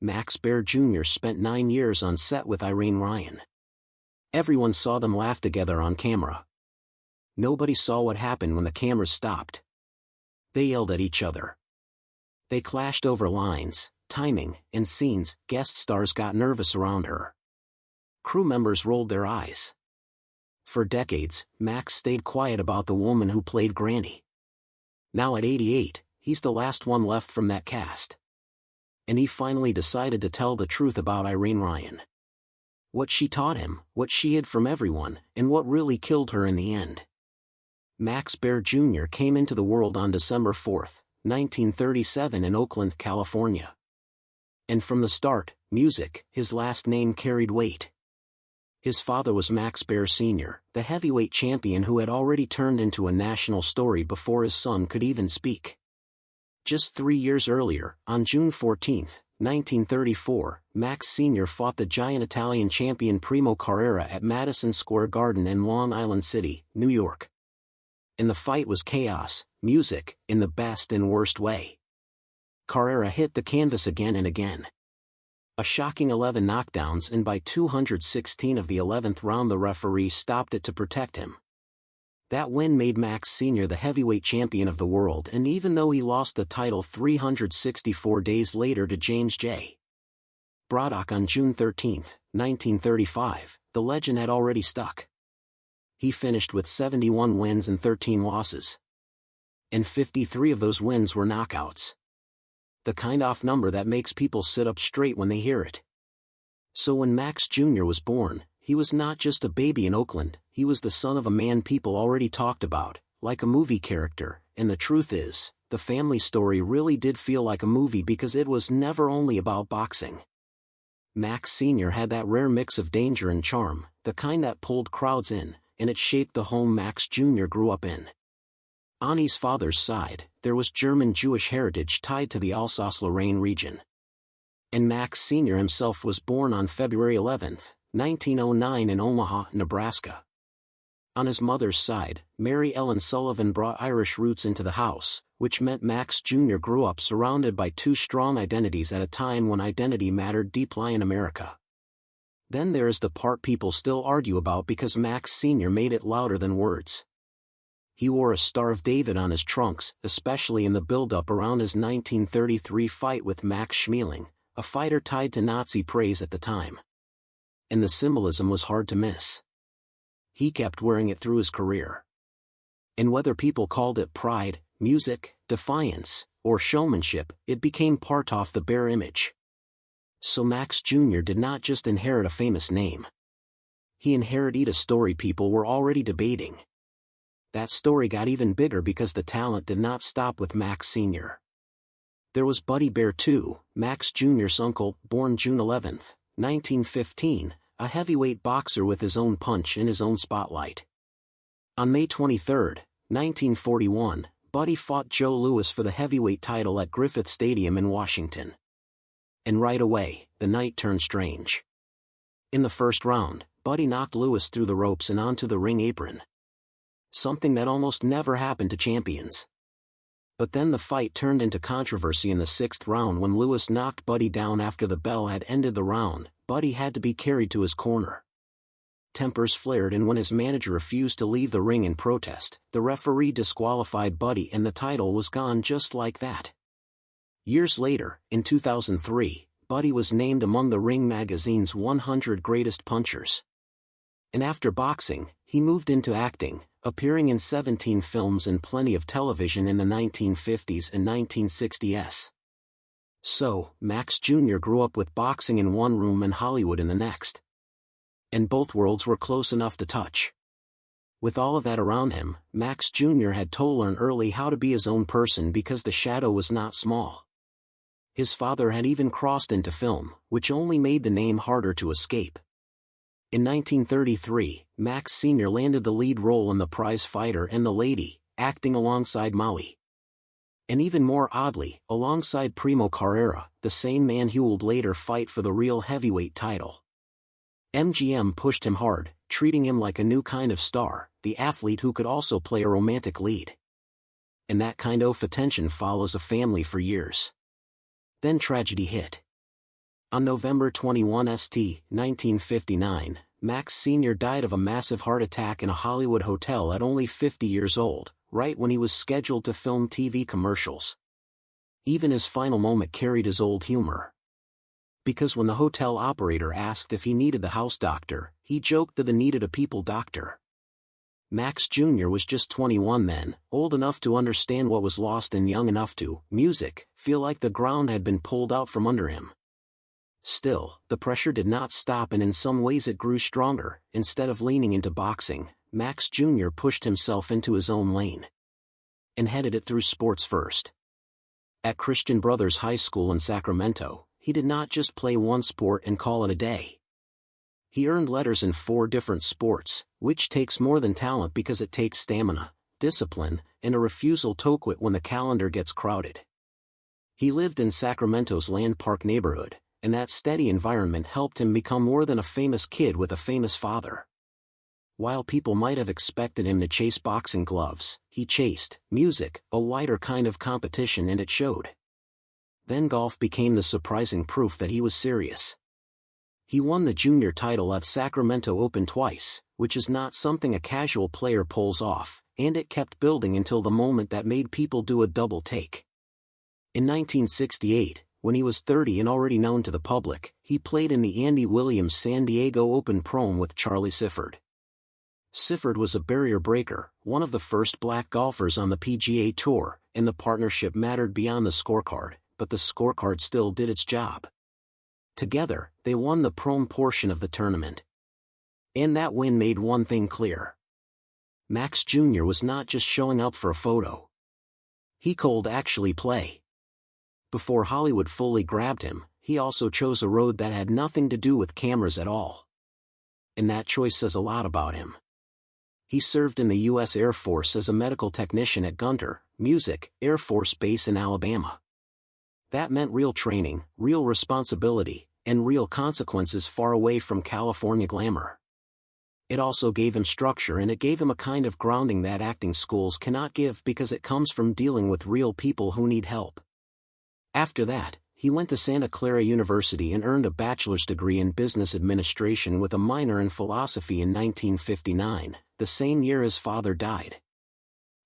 Max Baer Jr. spent 9 years on set with Irene Ryan. Everyone saw them laugh together on camera. Nobody saw what happened when the cameras stopped. They yelled at each other. They clashed over lines, timing, and scenes. Guest stars got nervous around her. Crew members rolled their eyes. For decades, Max stayed quiet about the woman who played Granny. Now at 88, he's the last one left from that cast. And he finally decided to tell the truth about Irene Ryan. What she taught him, what she hid from everyone, and what really killed her in the end. Max Baer Jr. came into the world on December 4, 1937 in Oakland, California. And from the start, music, his last name carried weight. His father was Max Baer Sr., the heavyweight champion who had already turned into a national story before his son could even speak. Just 3 years earlier, on June 14, 1934, Max Sr. fought the giant Italian champion Primo Carrera at Madison Square Garden in Long Island City, New York. And the fight was chaos, music, in the best and worst way. Carrera hit the canvas again and again. A shocking 11 knockdowns, and by 216 of the 11th round the referee stopped it to protect him. That win made Max Sr. the heavyweight champion of the world, and even though he lost the title 364 days later to James J. Braddock on June 13, 1935, the legend had already stuck. He finished with 71 wins and 13 losses. And 53 of those wins were knockouts. The kind of number that makes people sit up straight when they hear it. So when Max Jr. was born, he was not just a baby in Oakland, he was the son of a man people already talked about, like a movie character, and the truth is, the family story really did feel like a movie because it was never only about boxing. Max Sr. had that rare mix of danger and charm, the kind that pulled crowds in, and it shaped the home Max Jr. grew up in. On his father's side, there was German-Jewish heritage tied to the Alsace-Lorraine region. And Max Sr. himself was born on February 11, 1909 in Omaha, Nebraska. On his mother's side, Mary Ellen Sullivan brought Irish roots into the house, which meant Max Jr. grew up surrounded by two strong identities at a time when identity mattered deeply in America. Then there is the part people still argue about because Max Sr. made it louder than words. He wore a Star of David on his trunks, especially in the build-up around his 1933 fight with Max Schmeling, a fighter tied to Nazi praise at the time. And the symbolism was hard to miss. He kept wearing it through his career. And whether people called it pride, music, defiance, or showmanship, it became part of the Baer image. So Max Jr. did not just inherit a famous name. He inherited a story people were already debating. That story got even bigger because the talent did not stop with Max Sr. There was Buddy Baer too, Max Jr.'s uncle, born June 11, 1915, a heavyweight boxer with his own punch and his own spotlight. On May 23, 1941, Buddy fought Joe Louis for the heavyweight title at Griffith Stadium in Washington. And right away, the night turned strange. In the first round, Buddy knocked Louis through the ropes and onto the ring apron. Something that almost never happened to champions. But then the fight turned into controversy in the 6th round when Louis knocked Buddy down after the bell had ended the round. Buddy had to be carried to his corner. Tempers flared, and when his manager refused to leave the ring in protest, the referee disqualified Buddy and the title was gone just like that. Years later, in 2003, Buddy was named among the Ring magazine's 100 Greatest Punchers. And after boxing, he moved into acting, appearing in 17 films and plenty of television in the 1950s and 1960s. So, Max Jr. grew up with boxing in one room and Hollywood in the next. And both worlds were close enough to touch. With all of that around him, Max Jr. had to learn early how to be his own person because the shadow was not small. His father had even crossed into film, which only made the name harder to escape. In 1933, Max Sr. landed the lead role in The Prize Fighter and The Lady, acting alongside Maui. And even more oddly, alongside Primo Carrera, the same man who would later fight for the real heavyweight title. MGM pushed him hard, treating him like a new kind of star, the athlete who could also play a romantic lead. And that kind of attention follows a family for years. Then tragedy hit. On November 21 St. 1959, Max Sr. died of a massive heart attack in a Hollywood hotel at only 50 years old, right when he was scheduled to film TV commercials. Even his final moment carried his old humor. Because when the hotel operator asked if he needed the house doctor, he joked that they needed a people doctor. Max Jr. was just 21 then, old enough to understand what was lost and young enough to, music, feel like the ground had been pulled out from under him. Still, the pressure did not stop, and in some ways it grew stronger. Instead of leaning into boxing, Max Jr. pushed himself into his own lane and headed it through sports first. At Christian Brothers High School in Sacramento, he did not just play one sport and call it a day. He earned letters in 4 different sports, which takes more than talent because it takes stamina, discipline, and a refusal to quit when the calendar gets crowded. He lived in Sacramento's Land Park neighborhood, and that steady environment helped him become more than a famous kid with a famous father. While people might have expected him to chase boxing gloves, he chased music, a wider kind of competition, and it showed. Then golf became the surprising proof that he was serious. He won the junior title at Sacramento Open twice, which is not something a casual player pulls off, and it kept building until the moment that made people do a double take. In 1968, when he was 30 and already known to the public, he played in the Andy Williams San Diego Open Pro with Charlie Sifford. Sifford was a barrier breaker, one of the first black golfers on the PGA Tour, and the partnership mattered beyond the scorecard, but the scorecard still did its job. Together, they won the Pro portion of the tournament. And that win made one thing clear. Max Jr. was not just showing up for a photo. He could actually play. Before Hollywood fully grabbed him, he also chose a road that had nothing to do with cameras at all. And that choice says a lot about him. He served in the U.S. Air Force as a medical technician at Gunter, Music, Air Force Base in Alabama. That meant real training, real responsibility, and real consequences far away from California glamour. It also gave him structure, and it gave him a kind of grounding that acting schools cannot give because it comes from dealing with real people who need help. After that, he went to Santa Clara University and earned a bachelor's degree in business administration with a minor in philosophy in 1959, the same year his father died.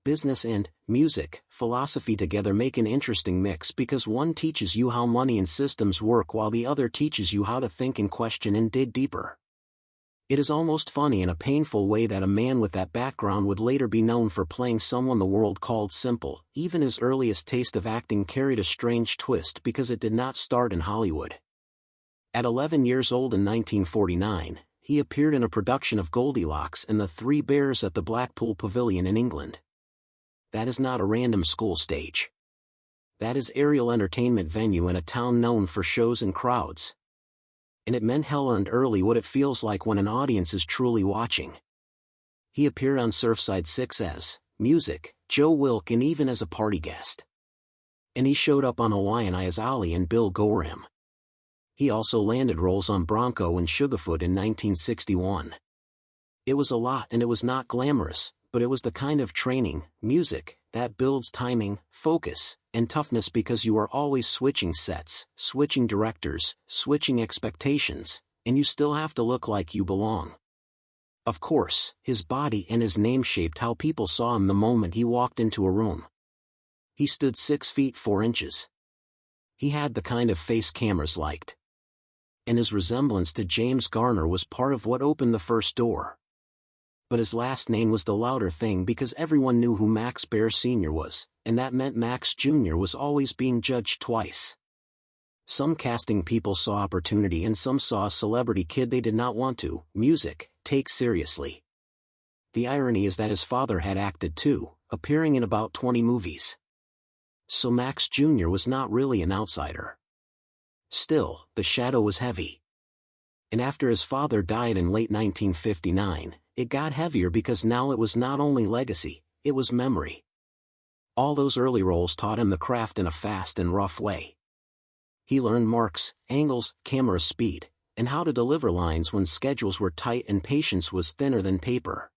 Business and music, philosophy together make an interesting mix because one teaches you how money and systems work while the other teaches you how to think and question and dig deeper. It is almost funny in a painful way that a man with that background would later be known for playing someone the world called simple. Even his earliest taste of acting carried a strange twist because it did not start in Hollywood. At 11 years old in 1949, he appeared in a production of Goldilocks and the Three Bears at the Blackpool Pavilion in England. That is not a random school stage. That is aerial entertainment venue in a town known for shows and crowds. And it meant hell earned early what it feels like when an audience is truly watching. He appeared on Surfside 6 as Music, Joe Wilk, and even as a party guest. And he showed up on Hawaiian I as Ali and Bill Gorham. He also landed roles on Bronco and Sugarfoot in 1961. It was a lot, and it was not glamorous, but it was the kind of training, music, that builds timing, focus, and toughness because you are always switching sets, switching directors, switching expectations, and you still have to look like you belong. Of course, his body and his name shaped how people saw him the moment he walked into a room. He stood 6 feet 4 inches. He had the kind of face cameras liked. And his resemblance to James Garner was part of what opened the first door. But his last name was the louder thing because everyone knew who Max Baer Sr. was, and that meant Max Jr. was always being judged twice. Some casting people saw opportunity and some saw a celebrity kid they did not want to, music, take seriously. The irony is that his father had acted too, appearing in about 20 movies. So Max Jr. was not really an outsider. Still, the shadow was heavy. And after his father died in late 1959, it got heavier because now it was not only legacy, it was memory. All those early roles taught him the craft in a fast and rough way. He learned marks, angles, camera speed, and how to deliver lines when schedules were tight and patience was thinner than paper.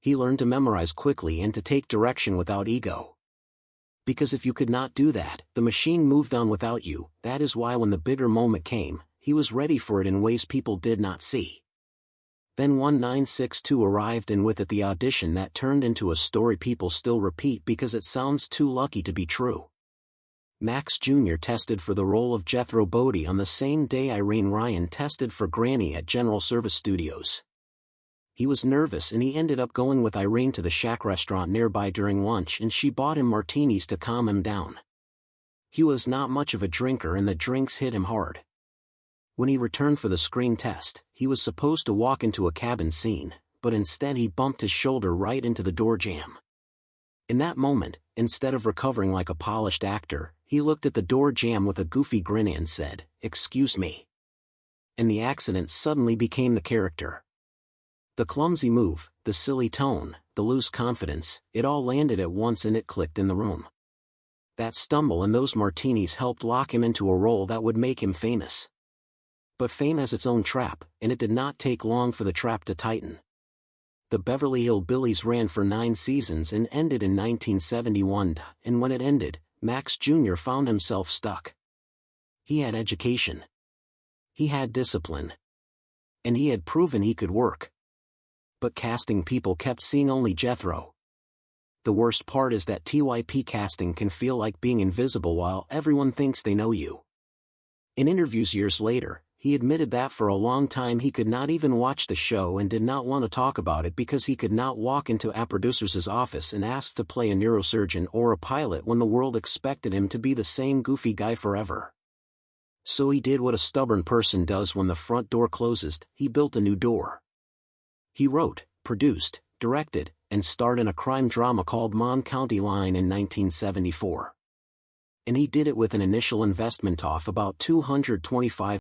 He learned to memorize quickly and to take direction without ego. Because if you could not do that, the machine moved on without you. That is why when the bigger moment came, he was ready for it in ways people did not see. Then 1962 arrived, and with it the audition that turned into a story people still repeat because it sounds too lucky to be true. Max Jr. tested for the role of Jethro Bodine on the same day Irene Ryan tested for Granny at General Service Studios. He was nervous and he ended up going with Irene to the Shack restaurant nearby during lunch, and she bought him martinis to calm him down. He was not much of a drinker and the drinks hit him hard. When he returned for the screen test, he was supposed to walk into a cabin scene, but instead he bumped his shoulder right into the door jamb. In that moment, instead of recovering like a polished actor, he looked at the door jamb with a goofy grin and said, "Excuse me." And the accident suddenly became the character. The clumsy move, the silly tone, the loose confidence, it all landed at once and it clicked in the room. That stumble and those martinis helped lock him into a role that would make him famous. But fame has its own trap, and it did not take long for the trap to tighten. The Beverly Hillbillies ran for 9 seasons and ended in 1971, and when it ended, Max Jr. found himself stuck. He had education. He had discipline. And he had proven he could work. But casting people kept seeing only Jethro. The worst part is that TYP casting can feel like being invisible while everyone thinks they know you. In interviews years later, he admitted that for a long time he could not even watch the show and did not want to talk about it because he could not walk into a producer's office and ask to play a neurosurgeon or a pilot when the world expected him to be the same goofy guy forever. So he did what a stubborn person does when the front door closes: he built a new door. He wrote, produced, directed, and starred in a crime drama called Mon County Line in 1974. And he did it with an initial investment of about $225